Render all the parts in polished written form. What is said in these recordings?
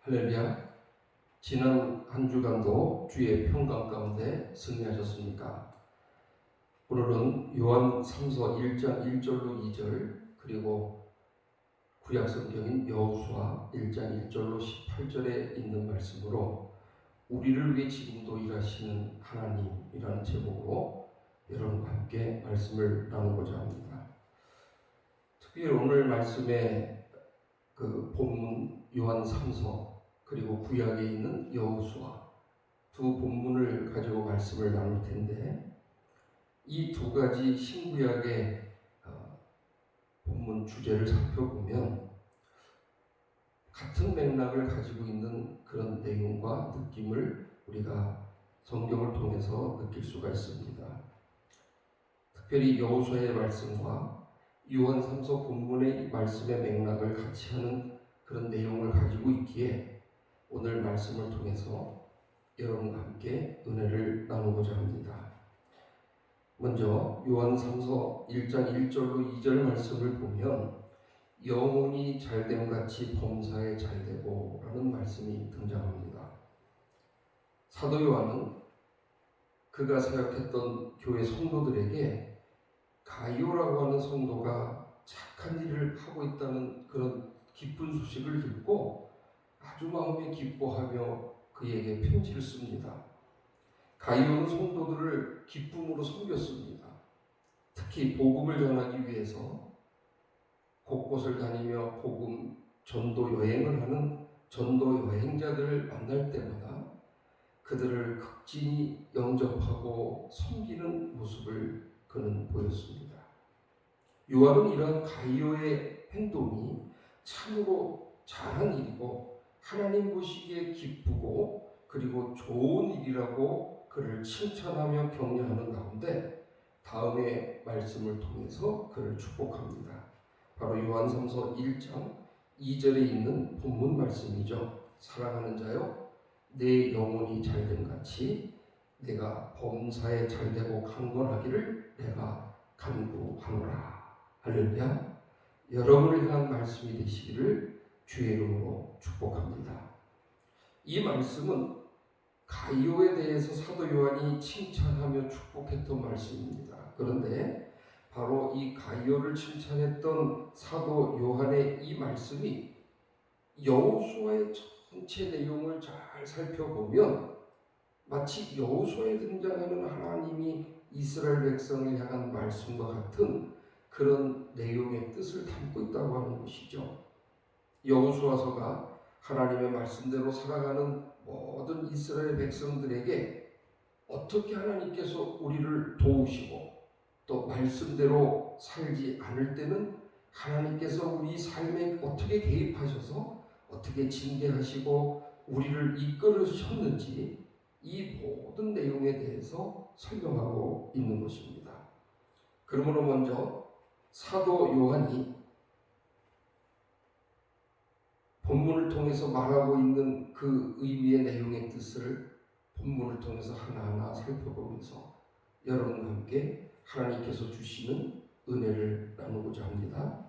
할렐루야. 지난 한 주간도 주의 평강 가운데 승리하셨습니까? 오늘은 요한 3서 1장 1절로 2절 그리고 구약성경인 여호수아 1장 1절로 18절에 있는 말씀으로 우리를 위해 지금도 일하시는 하나님이라는 제목으로 여러분과 함께 말씀을 나누고자 합니다. 특별히 오늘 말씀의 그 본문 요한 3서 그리고 구약에 있는 여호수아 두 본문을 가지고 말씀을 나눌 텐데, 이 두 가지 신구약의 본문 주제를 살펴보면 같은 맥락을 가지고 있는 그런 내용과 느낌을 우리가 성경을 통해서 느낄 수가 있습니다. 특별히 여호수아의 말씀과 요한 3서 본문의 말씀의 맥락을 같이 하는 그런 내용을 가지고 있기에 오늘 말씀을 통해서 여러분과 함께 은혜를 나누고자 합니다. 먼저 요한 3서 1장 1절로 2절 말씀을 보면 영혼이 잘됨같이 범사에 잘되고 라는 말씀이 등장합니다. 사도 요한은 그가 사역했던 교회 성도들에게 가이오라고 하는 성도가 착한 일을 하고 있다는 그런 기쁜 소식을 듣고 아주 마음에 기뻐하며 그에게 편지를 씁니다. 가이오는 성도들을 기쁨으로 섬겼습니다. 특히 복음을 전하기 위해서 곳곳을 다니며 복음 전도 여행을 하는 전도 여행자들을 만날 때마다 그들을 극진히 영접하고 섬기는 모습을 그는 보였습니다. 요한은 이러한 가이오의 행동이 참으로 잘한 일이고 하나님 보시기에 기쁘고 그리고 좋은 일이라고 그를 칭찬하며 격려하는 가운데 다음의 말씀을 통해서 그를 축복합니다. 바로 요한 3서 1장 2절에 있는 본문 말씀이죠. 사랑하는 자여, 내 영혼이 잘됨같이 내가 범사에 잘되고 강건하기를 내가 간구하노라. 할렐루야. 여러분을 향한 말씀이 되시기를 주의 이름으로 축복합니다. 이 말씀은 가이오에 대해서 사도 요한이 칭찬하며 축복했던 말씀입니다. 그런데 바로 이 가이오를 칭찬했던 사도 요한의 이 말씀이 여호수아의 전체 내용을 잘 살펴보면 마치 여호수아에 등장하는 하나님이 이스라엘 백성을 향한 말씀과 같은 그런 내용의 뜻을 담고 있다고 하는 것이죠. 여호수아서가 하나님의 말씀대로 살아가는 모든 이스라엘 백성들에게 어떻게 하나님께서 우리를 도우시고 또 말씀대로 살지 않을 때는 하나님께서 우리 삶에 어떻게 개입하셔서 어떻게 징계하시고 우리를 이끌으셨는지 이 모든 내용에 대해서 설명하고 있는 것입니다. 그러므로 먼저 사도 요한이 본문을 통해서 말하고 있는 그 의미의 내용의 뜻을 본문을 통해서 하나하나 살펴보면서 여러분과 함께 하나님께서 주시는 은혜를 나누고자 합니다.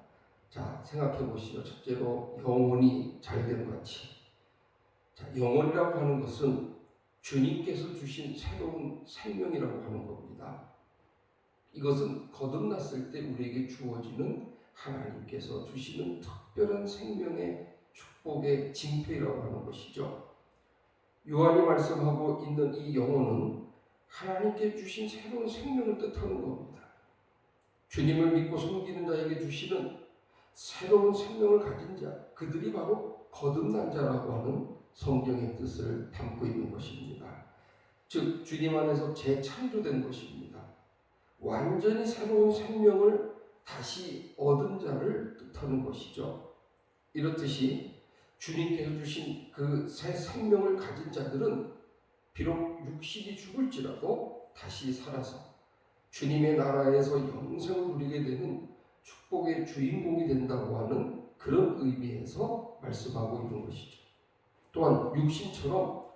자, 생각해 보시죠. 첫째로 영혼이 잘됨 같이. 자, 영혼이라고 하는 것은 주님께서 주신 새로운 생명이라고 하는 겁니다. 이것은 거듭났을 때 우리에게 주어지는 하나님께서 주시는 특별한 생명의 축복의 징표라고 하는 것이죠. 요한이 말씀하고 있는 이 영혼은 하나님께 주신 새로운 생명을 뜻하는 겁니다. 주님을 믿고 섬기는 자에게 주시는 새로운 생명을 가진 자, 그들이 바로 거듭난 자라고 하는 성경의 뜻을 담고 있는 것입니다. 즉 주님 안에서 재창조된 것입니다. 완전히 새로운 생명을 다시 얻은 자를 뜻하는 것이죠. 이렇듯이 주님께서 주신 그 새 생명을 가진 자들은 비록 육신이 죽을지라도 다시 살아서 주님의 나라에서 영생을 누리게 되는 축복의 주인공이 된다고 하는 그런 의미에서 말씀하고 있는 것이죠. 또한 육신처럼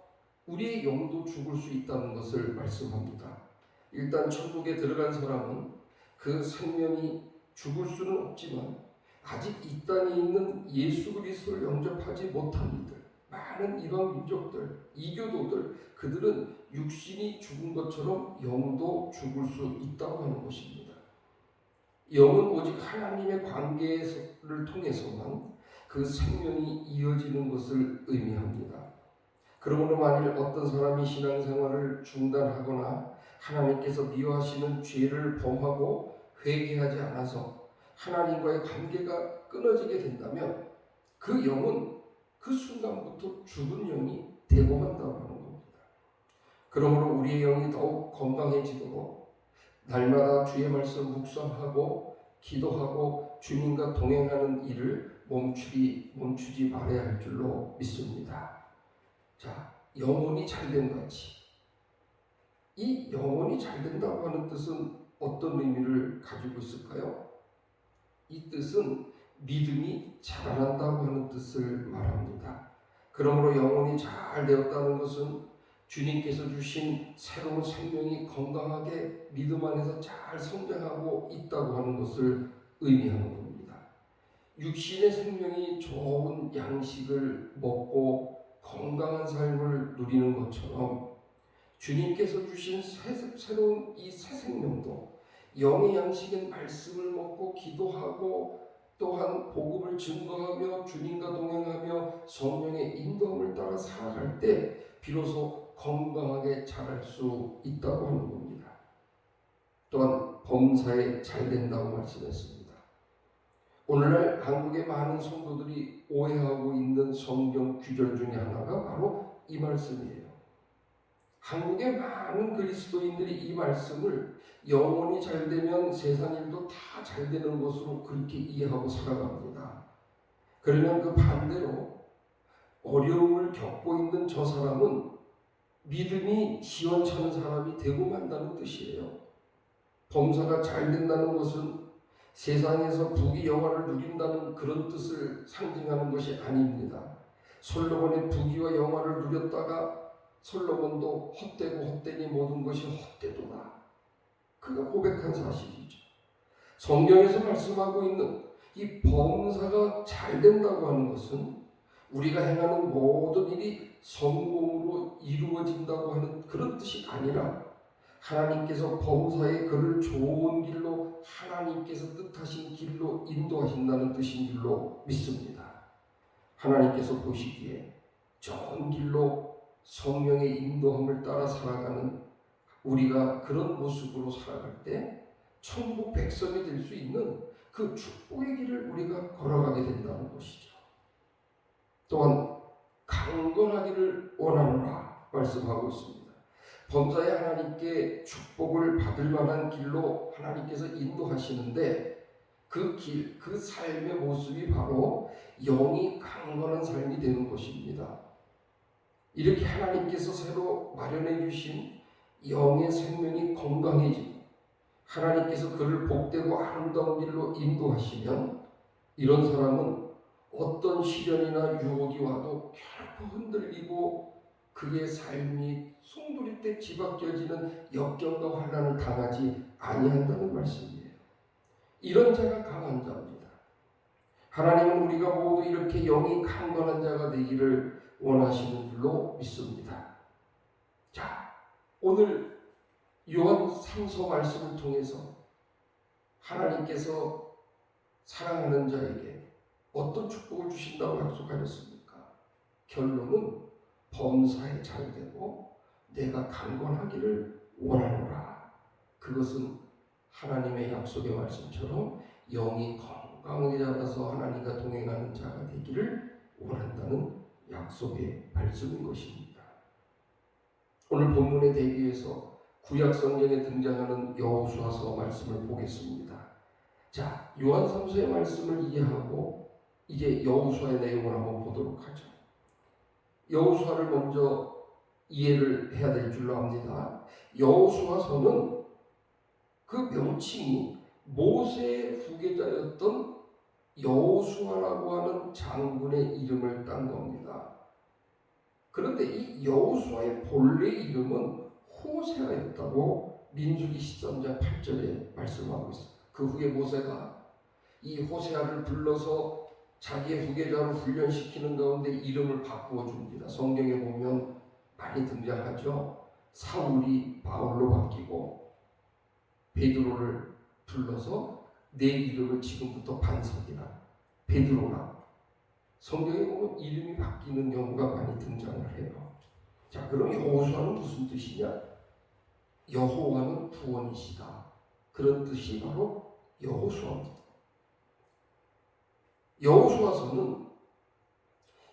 우리의 영도 죽을 수 있다는 것을 말씀합니다. 일단 천국에 들어간 사람은 그 생명이 죽을 수는 없지만 아직 이 땅에 있는 예수 그리스도를 영접하지 못한 이들, 많은 이방 민족들, 이교도들, 그들은 육신이 죽은 것처럼 영도 죽을 수 있다고 하는 것입니다. 영은 오직 하나님의 관계를 통해서만 그 생명이 이어지는 것을 의미합니다. 그러므로 만일 어떤 사람이 신앙생활을 중단하거나 하나님께서 미워하시는 죄를 범하고 회개하지 않아서 하나님과의 관계가 끊어지게 된다면 그 영은 그 순간부터 죽은 영이 되고 만다고 하는 겁니다. 그러므로 우리의 영이 더욱 건강해지도록 날마다 주의 말씀 묵상하고 기도하고 주님과 동행하는 일을 멈추지 말아야 할 줄로 믿습니다. 자, 영혼이 잘된 같이, 이 영혼이 잘된다고 하는 뜻은 어떤 의미를 가지고 있을까요? 이 뜻은 믿음이 자라난다고 하는 뜻을 말합니다. 그러므로 영혼이 잘 되었다는 것은 주님께서 주신 새로운 생명이 건강하게 믿음 안에서 잘 성장하고 있다고 하는 것을 의미하는 겁니다. 육신의 생명이 좋은 양식을 먹고 건강한 삶을 누리는 것처럼 주님께서 주신 새로운 이 새 생명도 영의 양식인 말씀을 먹고 기도하고 또한 복음을 증거하며 주님과 동행하며 성령의 인도함을 따라 살아갈 때 비로소 건강하게 자랄 수 있다고 하는 겁니다. 또한 범사에 잘 된다고 말씀했습니다. 오늘날 한국의 많은 성도들이 오해하고 있는 성경 구절 중에 하나가 바로 이 말씀이에요. 한국의 많은 그리스도인들이 이 말씀을 영혼이 잘 되면 세상 일도 다 잘 되는 것으로 그렇게 이해하고 살아갑니다. 그러면 그 반대로 어려움을 겪고 있는 저 사람은 믿음이 시원찮은 사람이 되고 만다는 뜻이에요. 범사가 잘 된다는 것은 세상에서 부귀 영화를 누린다는 그런 뜻을 상징하는 것이 아닙니다. 솔로몬의 부귀와 영화를 누렸다가 솔로몬도 헛되고 헛되니 모든 것이 헛되도다. 그가 고백한 사실이죠. 성경에서 말씀하고 있는 이 범사가 잘 된다고 하는 것은 우리가 행하는 모든 일이 성공으로 이루어진다고 하는 그런 뜻이 아니라 하나님께서 범사에 그를 좋은 길로 하나님께서 뜻하신 길로 인도하신다는 뜻인 줄로 믿습니다. 하나님께서 보시기에 좋은 길로 성령의 인도함을 따라 살아가는 우리가 그런 모습으로 살아갈 때 천국 백성이 될 수 있는 그 축복의 길을 우리가 걸어가게 된다는 것이죠. 또한 강건하기를 원하노라 말씀하고 있습니다. 범사에 하나님께 축복을 받을 만한 길로 하나님께서 인도하시는데 그 길, 그 삶의 모습이 바로 영이 강건한 삶이 되는 것입니다. 이렇게 하나님께서 새로 마련해 주신 영의 생명이 건강해지고 하나님께서 그를 복되고 아름다운 길로 인도하시면 이런 사람은 어떤 시련이나 유혹이 와도 결코 흔들리고 그의 삶이 송두리째 뒤바뀌어지는 역경과 환난을 당하지 아니한다는 말씀이에요. 이런 자가 강한 자입니다. 하나님은 우리가 모두 이렇게 영이 강건한 자가 되기를 원하시는 줄로 믿습니다. 자, 오늘 요한 3서 말씀을 통해서 하나님께서 사랑하는 자에게 어떤 축복을 주신다고 약속하셨습니까? 결론은 범사에 잘 되고 내가 강건하기를 원하노라. 그것은 하나님의 약속의 말씀처럼 영이 건강하게 자라서 하나님과 동행하는 자가 되기를 원한다는 약속의 말씀인 것입니다. 오늘 본문에 대비해서 구약 성경에 등장하는 여호수아서 말씀을 보겠습니다. 자, 요한 3서의 말씀을 이해하고 이제 여호수아의 내용을 한번 보도록 하죠. 여호수아를 먼저 이해를 해야 될 줄로 압니다. 여호수아서는 그 명칭이 모세의 후계자였던 여호수아라고 하는 장군의 이름을 딴 겁니다. 그런데 이 여호수아의 본래 이름은 호세아였다고 민수기 13장 8절에 말씀하고 있습니다. 그 후에 모세가 이 호세아를 불러서 자기의 후계자로 훈련시키는 가운데 이름을 바꾸어 줍니다. 성경에 보면 많이 등장하죠. 사울이 바울로 바뀌고 베드로를 불러서 내 이름을 지금부터 반석이라 베드로라. 성경에 보면 이름이 바뀌는 경우가 많이 등장을 해요. 자, 그럼 여호수아는 무슨 뜻이냐? 여호와는 구원이시다. 그런 뜻이 바로 여호수아입니다. 여호수아서는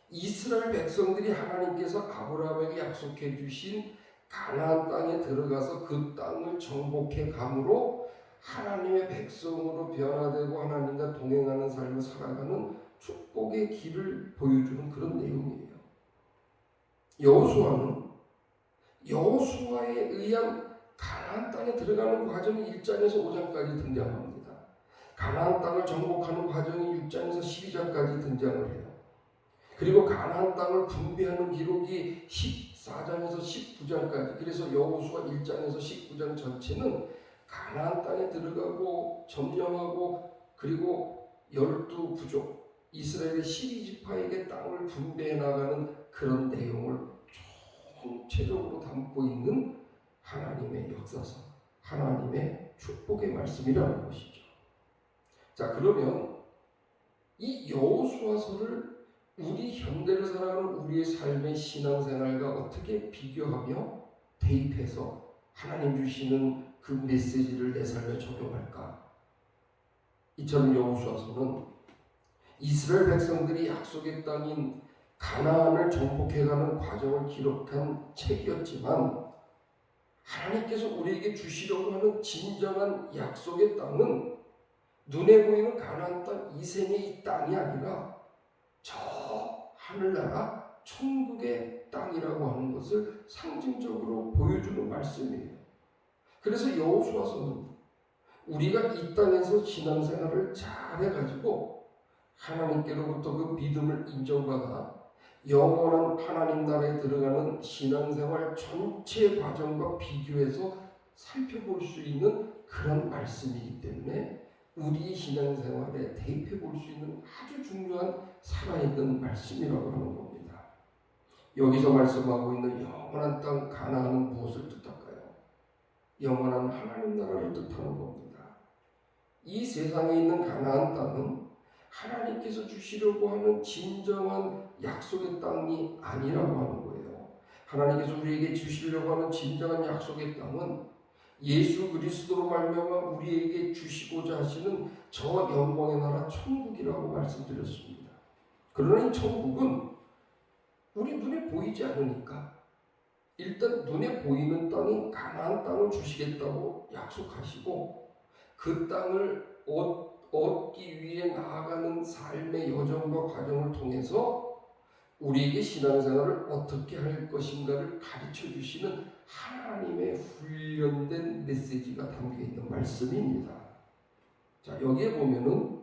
이스라엘 백성들이 하나님께서 아브라함에게 약속해 주신 가나안 땅에 들어가서 그 땅을 정복해 감으로 하나님의 백성으로 변화되고 하나님과 동행하는 삶을 살아가는 축복의 길을 보여주는 그런 내용이에요. 여호수아는 여호수아에 의한 가나안 땅에 들어가는 과정이 1장에서 5장까지 등장합니다. 가나안 땅을 정복하는 과정이 6장에서 12장까지 등장을 해요. 그리고 가나안 땅을 분배하는 기록이 14장에서 19장까지, 그래서 여호수아 1장에서 19장 전체는 가나안 땅에 들어가고 점령하고 그리고 12부족 이스라엘의 12지파에게 땅을 분배해 나가는 그런 내용을 총체적으로 담고 있는 하나님의 역사서, 하나님의 축복의 말씀이라는 것이죠. 자, 그러면 이 여호수아서를 우리 현대를 살아가는 우리의 삶의 신앙생활과 어떻게 비교하며 대입해서 하나님 주시는 그 메시지를 내 삶에 적용할까? 이처럼 여호수아서는 이스라엘 백성들이 약속의 땅인 가나안을 정복해가는 과정을 기록한 책이었지만 하나님께서 우리에게 주시려고 하는 진정한 약속의 땅은 눈에 보이는 가나안 땅 이생의 이 땅이 아니라 저 하늘나라 천국의 땅이라고 하는 것을 상징적으로 보여주는 말씀이에요. 그래서 여호수아서는 우리가 이 땅에서 신앙생활을 잘 해가지고 하나님께로부터 그 믿음을 인정받아 영원한 하나님 나라에 들어가는 신앙생활 전체 과정과 비교해서 살펴볼 수 있는 그런 말씀이기 때문에 우리 신앙생활에 대입해 볼 수 있는 아주 중요한 살아있는 말씀이라고 하는 겁니다. 여기서 말씀하고 있는 영원한 땅 가나안은 무엇을 뜻할까요? 영원한 하나님 나라를 뜻하는 겁니다. 이 세상에 있는 가나안 땅은 하나님께서 주시려고 하는 진정한 약속의 땅이 아니라고 하는 거예요. 하나님께서 우리에게 주시려고 하는 진정한 약속의 땅은 예수 그리스도로 말미암아 우리에게 주시고자 하시는 저 영광의 나라 천국이라고 말씀드렸습니다. 그러나 이 천국은 우리 눈에 보이지 않으니까 일단 눈에 보이는 땅인 가나안 땅을 주시겠다고 약속하시고 그 땅을 얻기 위해 나아가는 삶의 여정과 과정을 통해서 우리에게 신앙생활을 어떻게 할 것인가를 가르쳐 주시는 하나님의 훈련된 메시지가 담겨있는 말씀입니다. 자, 여기에 보면은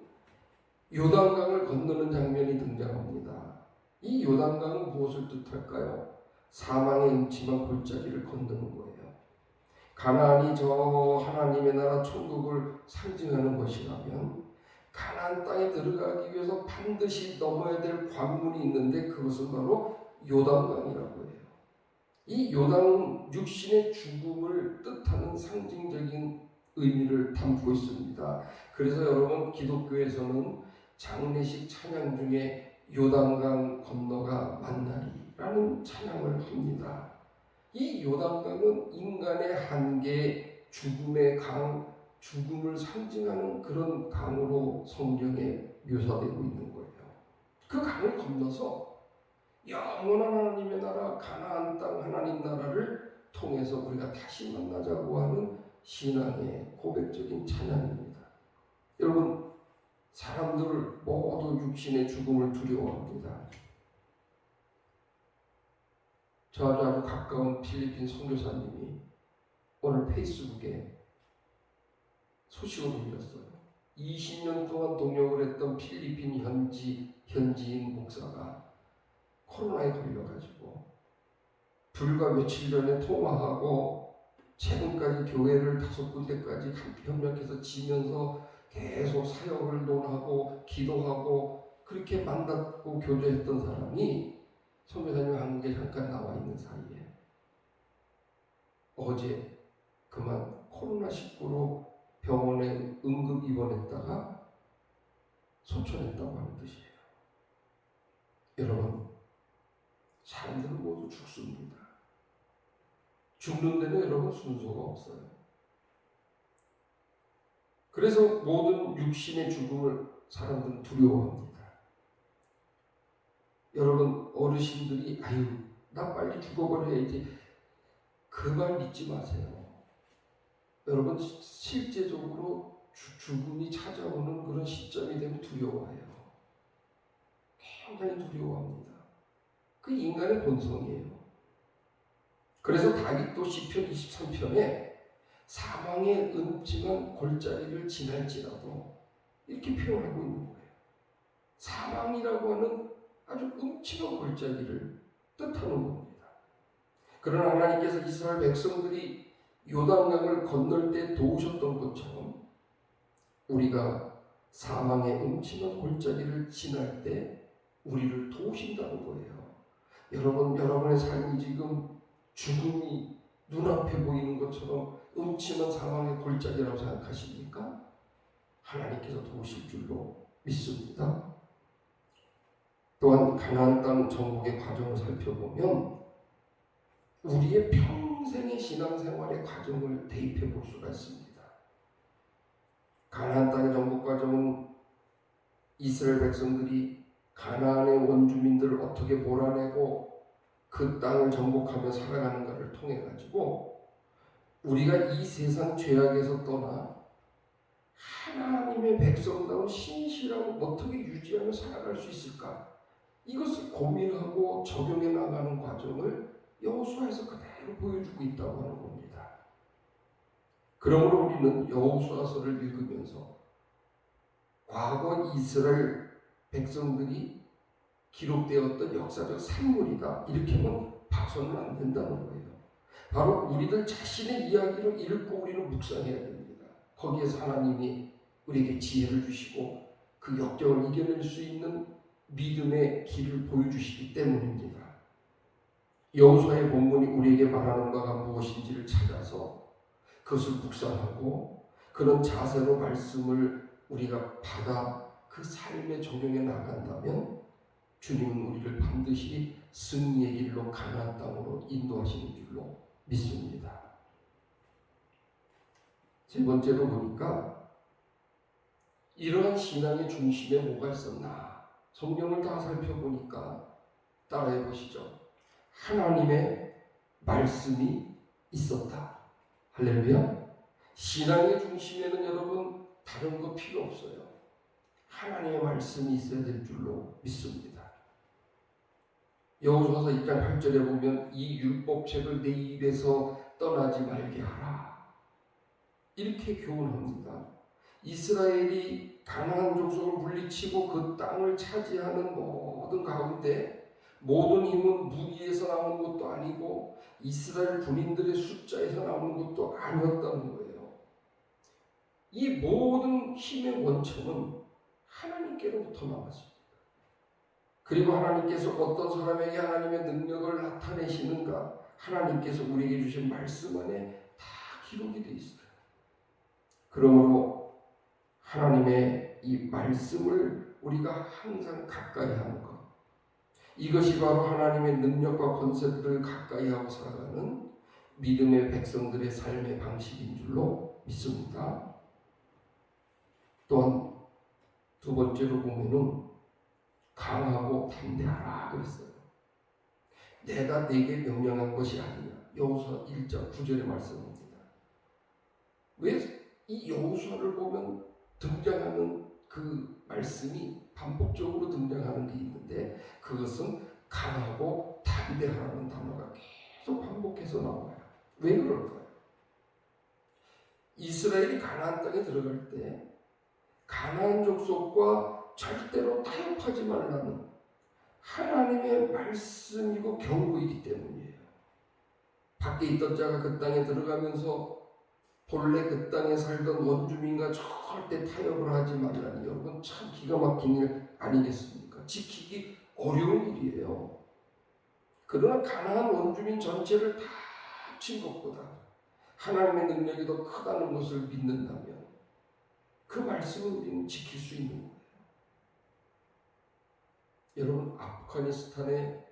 요단강을 건너는 장면이 등장합니다. 이 요단강은 무엇을 뜻할까요? 사망의 음침한 골짜기를 건너는 거예요. 가나안이 저 하나님의 나라 천국을 상징하는 것이라면 가나안 땅에 들어가기 위해서 반드시 넘어야 될 관문이 있는데 그것은 바로 요단강이라고 해요. 이 요단은 육신의 죽음을 뜻하는 상징적인 의미를 담고 있습니다. 그래서 여러분 기독교에서는 장례식 찬양 중에 요단강 건너가 만나리라는 찬양을 합니다. 이 요단강은 인간의 한계, 죽음의 강, 죽음을 상징하는 그런 강으로 성경에 묘사되고 있는 거예요. 그 강을 건너서 영원한 하나님의 나라 가나안 땅 하나님 나라를 통해서 우리가 다시 만나자고 하는 신앙의 고백적인 찬양입니다. 여러분, 사람들 모두 육신의 죽음을 두려워합니다. 저하고 아주 가까운 필리핀 선교사님이 오늘 페이스북에 소식을 올렸어요. 20년 동안 동역을 했던 필리핀 현지인 목사가 코로나에 걸려가지고 불과 며칠 전에 통화하고 최근까지 교회를 5군데까지 협력해서 지면서 계속 사역을 논하고 기도하고 그렇게 만났고 교제했던 사람이 선교사님 한국에 잠깐 나와 있는 사이에 어제 그만 코로나19로 병원에 응급 입원했다가 소천했다고 하는 뜻이에요. 여러분, 사람들은 모두 죽습니다. 죽는 데는 여러분 순서가 없어요. 그래서 모든 육신의 죽음을 사람들은 두려워합니다. 여러분, 어르신들이 아유 나 빨리 죽어버려야지, 그 말 믿지 마세요. 여러분, 실제적으로 죽음이 찾아오는 그런 시점이 되면 두려워해요. 굉장히 두려워합니다. 그 인간의 본성이에요. 그래서 다윗도 시편 23편에 사망의 음침한 골짜기를 지날지라도 이렇게 표현하고 있는 거예요. 사망이라고 하는 아주 음침한 골짜기를 뜻하는 겁니다. 그러나 하나님께서 이스라엘 백성들이 요단강을 건널 때 도우셨던 것처럼 우리가 사망의 음침한 골짜기를 지날 때 우리를 도우신다는 거예요. 여러분, 여러분의 삶이 지금 죽음이 눈앞에 보이는 것처럼 음침한 사망의 골짜기라고 생각하십니까? 하나님께서 도우실 줄로 믿습니다. 또한 가나안 땅 정복의 과정을 살펴보면 우리의 평생의 신앙생활의 과정을 대입해 볼 수가 있습니다. 가나안 땅의 정복 과정은 이스라엘 백성들이 가나안의 원주민들을 어떻게 몰아내고 그 땅을 정복하며 살아가는가를 통해 가지고 우리가 이 세상 죄악에서 떠나 하나님의 백성다운 신실함을 어떻게 유지하며 살아갈 수 있을까, 이것을 고민하고 적용해 나가는 과정을 여호수아에서 그대로 보여주고 있다고 하는 겁니다. 그러므로 우리는 여호수아서를 읽으면서 과거 이스라엘 백성들이 기록되었던 역사적 산물이다, 이렇게만 봐서는 안 된다는 거예요. 바로 우리들 자신의 이야기를 읽고 우리는 묵상해야 됩니다. 거기에서 하나님이 우리에게 지혜를 주시고 그 역경을 이겨낼 수 있는 믿음의 길을 보여주시기 때문입니다. 여호수아의 본문이 우리에게 말하는 바가 무엇인지를 찾아서 그것을 묵상하고 그런 자세로 말씀을 우리가 받아 그 삶에 적용해 나간다면 주님은 우리를 반드시 승리의 길로 가나안 땅으로 인도하시는 줄로 믿습니다. 세 번째로 보니까 이러한 신앙의 중심에 뭐가 있었나, 성경을 다 살펴보니까 따라해 보시죠. 하나님의 말씀이 있었다. 할렐루야. 신앙의 중심에는 여러분 다른 거 필요 없어요. 하나님의 말씀이 있어야 될 줄로 믿습니다. 여호수아서 1장 8절에 보면 이 율법책을 내 입에서 떠나지 말게 하라, 이렇게 교훈합니다. 이스라엘이 가나안 족속을 물리치고 그 땅을 차지하는 모든 가운데 모든 힘은 무기에서 나오는 것도 아니고 이스라엘 군인들의 숫자에서 나오는 것도 아니었다는 거예요. 이 모든 힘의 원천은 하나님께로부터 나왔습니다. 그리고 하나님께서 어떤 사람에게 하나님의 능력을 나타내시는가, 하나님께서 우리에게 주신 말씀 안에 다 기록이 되어 있어요. 그러므로 하나님의 이 말씀을 우리가 항상 가까이 하는 것, 이것이 바로 하나님의 능력과 권세들을 가까이 하고 살아가는 믿음의 백성들의 삶의 방식인 줄로 믿습니다. 또한 두 번째로 보면은 강하고 담대하라 그랬어요. 내가 네게 명령한 것이 아니냐, 여호수아 1장 9절의 말씀입니다. 왜 이 여호수아를 보면 등장하는 그 말씀이 반복적으로 등장하는 게 있는데 그것은 강하고 담대하라는 단어가 계속 반복해서 나와요. 왜 그럴까요? 이스라엘이 가나안 땅에 들어갈 때 가나안 족속과 절대로 타협하지 말라는 하나님의 말씀이고 경고이기 때문이에요. 밖에 있던 자가 그 땅에 들어가면서 본래 그 땅에 살던 원주민과 절대 타협을 하지 말라니, 여러분 참 기가 막힌 일 아니겠습니까? 지키기 어려운 일이에요. 그러나 가나안 원주민 전체를 다 합친 것보다 하나님의 능력이 더 크다는 것을 믿는다면 그 말씀을 우리는 지킬 수 있는 거예요. 여러분, 아프가니스탄에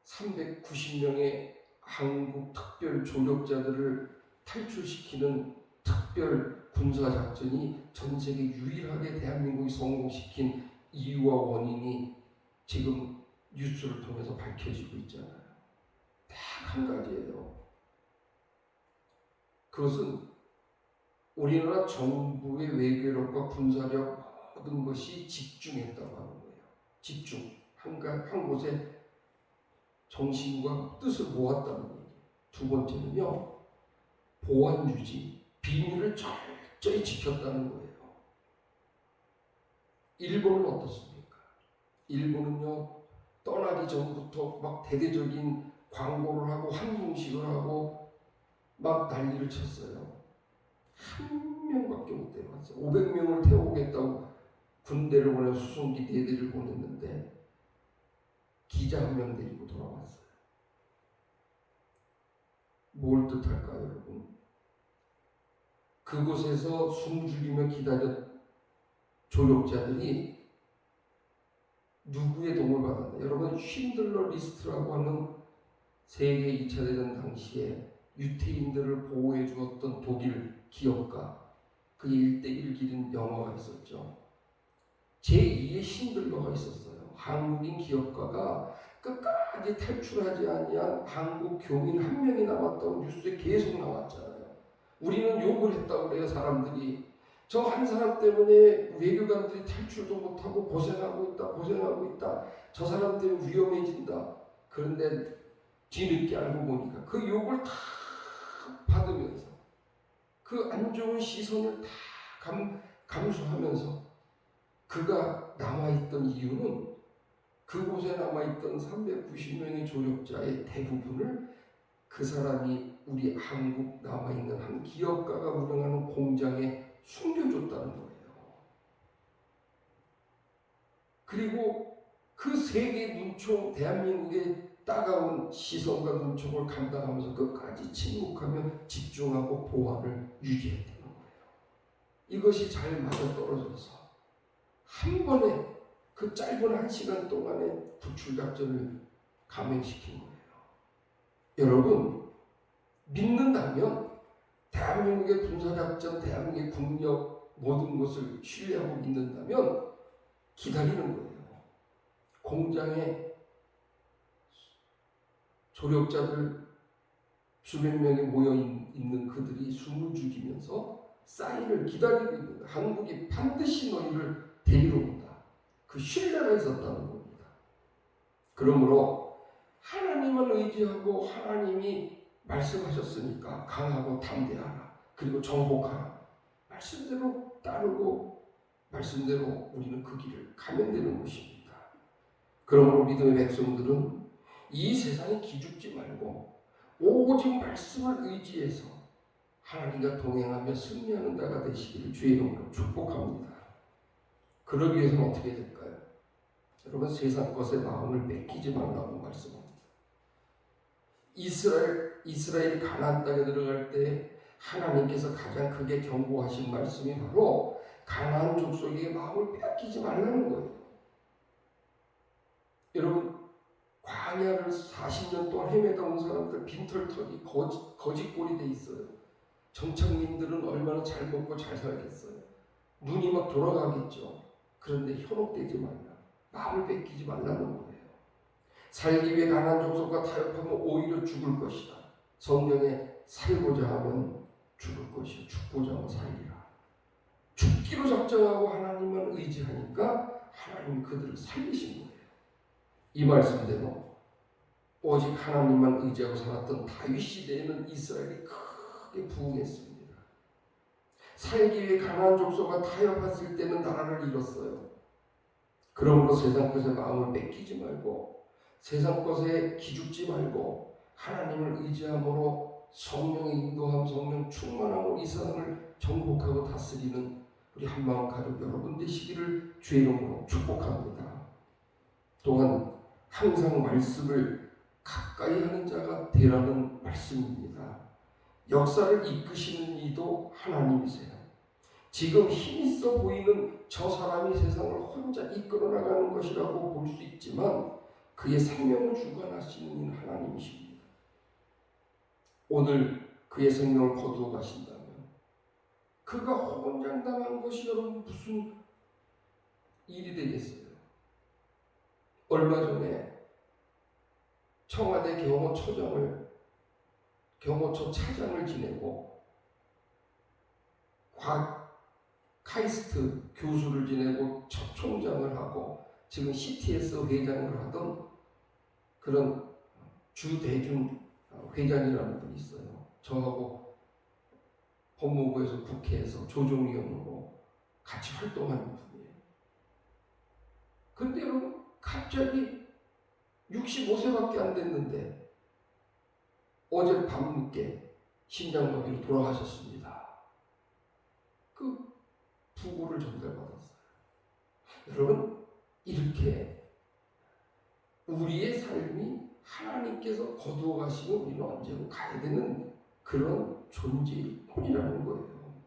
390명의 한국 특별 조력자들을 탈출시키는 특별 군사작전이 전 세계 유일하게 대한민국이 성공시킨 이유와 원인이 지금 뉴스를 통해서 밝혀지고 있잖아요. 딱 한 가지예요. 그것은 우리나라 정부의 외교력과 군사력 모든 것이 집중했다고 하는 거예요. 집중. 한 곳에 정신과 뜻을 모았다는 얘기예요. 두 번째는요, 보안 유지, 비밀을 철저히 지켰다는 거예요. 일본은 어떻습니까? 일본은요, 떠나기 전부터 막 대대적인 광고를 하고 환송식을 하고 막 난리를 쳤어요. 한 명밖에 못 데려왔어요. 500명을 태워오겠다고 군대를 보내 수송기 4대를 보냈는데 기자 한 명 데리고 돌아왔어요. 뭘 뜻할까요, 여러분? 그곳에서 숨죽이며 기다렸 조력자들이 누구의 도움을 받았나? 여러분, 쉰들러 리스트라고 하는 세계 2차 대전 당시에 유태인들을 보호해 주었던 독일 기업가, 그 1대1 기린 영화가 있었죠. 제2의 신들러가 있었어요. 한국인 기업가가 끝까지 탈출하지 아니한 한국 교민 한 명이 남았다고 뉴스에 계속 나왔잖아요. 우리는 욕을 했다고 그래요. 사람들이 저 한 사람 때문에 외교관들이 탈출도 못하고 고생하고 있다. 저 사람 때문에 위험해진다. 그런데 뒤늦게 알고 보니까 그 욕을 다 받으면서 그 안 좋은 시선을 다 감수하면서 그가 남아있던 이유는 그곳에 남아있던 390명의 조력자의 대부분을 그 사람이 우리 한국 남아있는 한 기업가가 운영하는 공장에 숨겨줬다는 거예요. 그리고 그 세계 눈총, 대한민국의 따가운 시선과 눈총을 감당하면서 끝까지 침묵하며 집중하고 보안을 유지했다는 거예요. 이것이 잘 맞아떨어져서 한 번에 그 짧은 1시간 동안에 구출작전을 감행시킨 거예요. 여러분, 믿는다면 대한민국의 군사작전, 대한민국의 국력 모든 것을 신뢰하고 믿는다면 기다리는 거예요. 공장에 조력자들 수백 명이 모여 있는 그들이 숨을 죽이면서 사인을 기다리고 있는 거예요. 한국이 반드시 너희를 데리러 온다. 그 신뢰가 있었다는 겁니다. 그러므로 하나님을 의지하고 하나님이 말씀하셨으니까 강하고 담대하라. 그리고 정복하라. 말씀대로 따르고 말씀대로 우리는 그 길을 가면 되는 것입니다. 그러므로 믿음의 백성들은 이 세상에 기죽지 말고 오직 말씀을 의지해서 하나님과 동행하며 승리하는 자가 되시기를 주의 이름으로 축복합니다. 그러기 위해서는 어떻게 될까요? 여러분, 세상 것에 마음을 뺏기지 말라고 말씀합니다. 이스라엘이 가나안 땅에 들어갈 때 하나님께서 가장 크게 경고하신 말씀이 바로 가나안 족속에게 마음을 뺏기지 말라는 거예요. 여러분, 광야를 40년 동안 헤매다 온 사람들 빈털터기 거짓골이 돼 있어요. 정착민들은 얼마나 잘 먹고 잘 살겠어요. 눈이 막 돌아가겠죠. 그런데 현혹되지 말라. 마음을 뺏기지 말라는 거예요. 살기 위해 가난한 족속과 타협하면 오히려 죽을 것이다. 성경에 살고자 하면 죽을 것이요 죽고자 하면 살리라. 죽기로 작정하고 하나님만 의지하니까 하나님이 그들을 살리신 거예요. 이 말씀대로 오직 하나님만 의지하고 살았던 다윗 시대에는 이스라엘이 크게 부흥했습니다. 살기 위해 가나안 족속과 타협했을 때는 나라를 잃었어요. 그러므로 세상 것에 마음을 뺏기지 말고 세상 것에 기죽지 말고 하나님을 의지함으로 성령의 인도함, 성령 충만함으로 이 세상을 정복하고 다스리는 우리 한마음 가족 여러분 되시기를 주의 이름으로 축복합니다. 또한 항상 말씀을 가까이 하는 자가 되라는 말씀입니다. 역사를 이끄시는 이도 하나님이세요. 지금 힘있어 보이는 저 사람이 세상을 혼자 이끌어 나가는 것이라고 볼 수 있지만 그의 생명을 주관하시는 이는 하나님이십니다. 오늘 그의 생명을 거두어 가신다면 그가 혼장당한 것이 여러분 무슨 일이 되겠어요? 얼마 전에 청와대 경호처 차장을 지내고 카이스트 교수를 지내고 첫 총장을 하고 지금 CTS 회장을 하던 그런 주대준 회장이라는 분이 있어요. 저하고 법무부에서 국회에서 조정위원으로 같이 활동하는 분이에요. 근데 여러분 갑자기 65세밖에 안 됐는데 어제 밤늦게 심장마비로 돌아가셨습니다. 그 부고를 전달받았어요. 여러분 이렇게 우리의 삶이 하나님께서 거두어 가시면 우리는 언제고 가야 되는 그런 존재일 뿐이라는 거예요.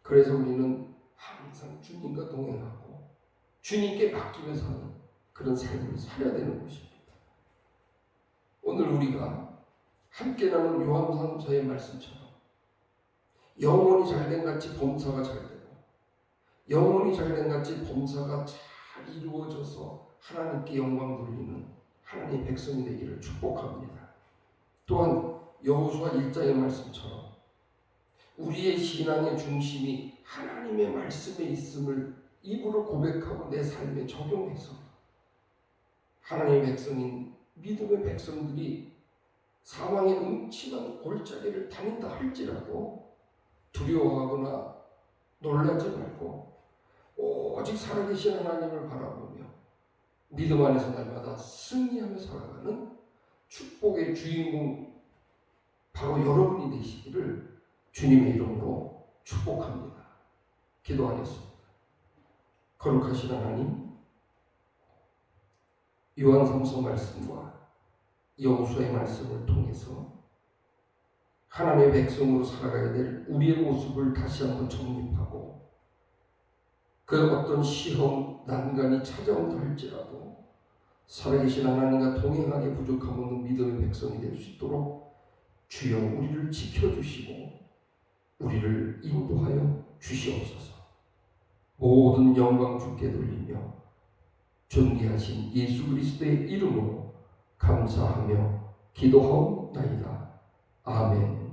그래서 우리는 항상 주님과 동행하고 주님께 맡기며 사는 그런 삶을 살아야 되는 것입니다. 오늘 우리가 함께 나눈 요한삼서의 말씀처럼 영혼이 잘된 같이 범사가 잘되고 영혼이 잘된 같이 범사가 잘 이루어져서 하나님께 영광 돌리는 하나님의 백성이 되기를 축복합니다. 또한 여호수아 1장의 말씀처럼 우리의 신앙의 중심이 하나님의 말씀에 있음을 입으로 고백하고 내 삶에 적용해서 하나님의 백성인 믿음의 백성들이 사망의 음침한 골짜기를 다닌다 할지라도 두려워하거나 놀라지 말고 오직 살아계신 하나님을 바라보며 믿음 안에서 날마다 승리하며 살아가는 축복의 주인공 바로 여러분이 되시기를 주님의 이름으로 축복합니다. 기도하겠습니다. 거룩하신 하나님, 요한삼서 말씀과 여호수아의 말씀을 통해서 하나님의 백성으로 살아가야 될 우리의 모습을 다시 한번 정립하고 그 어떤 시험, 난간이 찾아온다 할지라도 살아계신 하나님과 동행하기 부족함 없는 믿음의 백성이 될 수 있도록 주여 우리를 지켜주시고 우리를 인도하여 주시옵소서. 모든 영광 주께 돌리며 존귀하신 예수 그리스도의 이름으로 감사하며 기도하옵나이다. 아멘.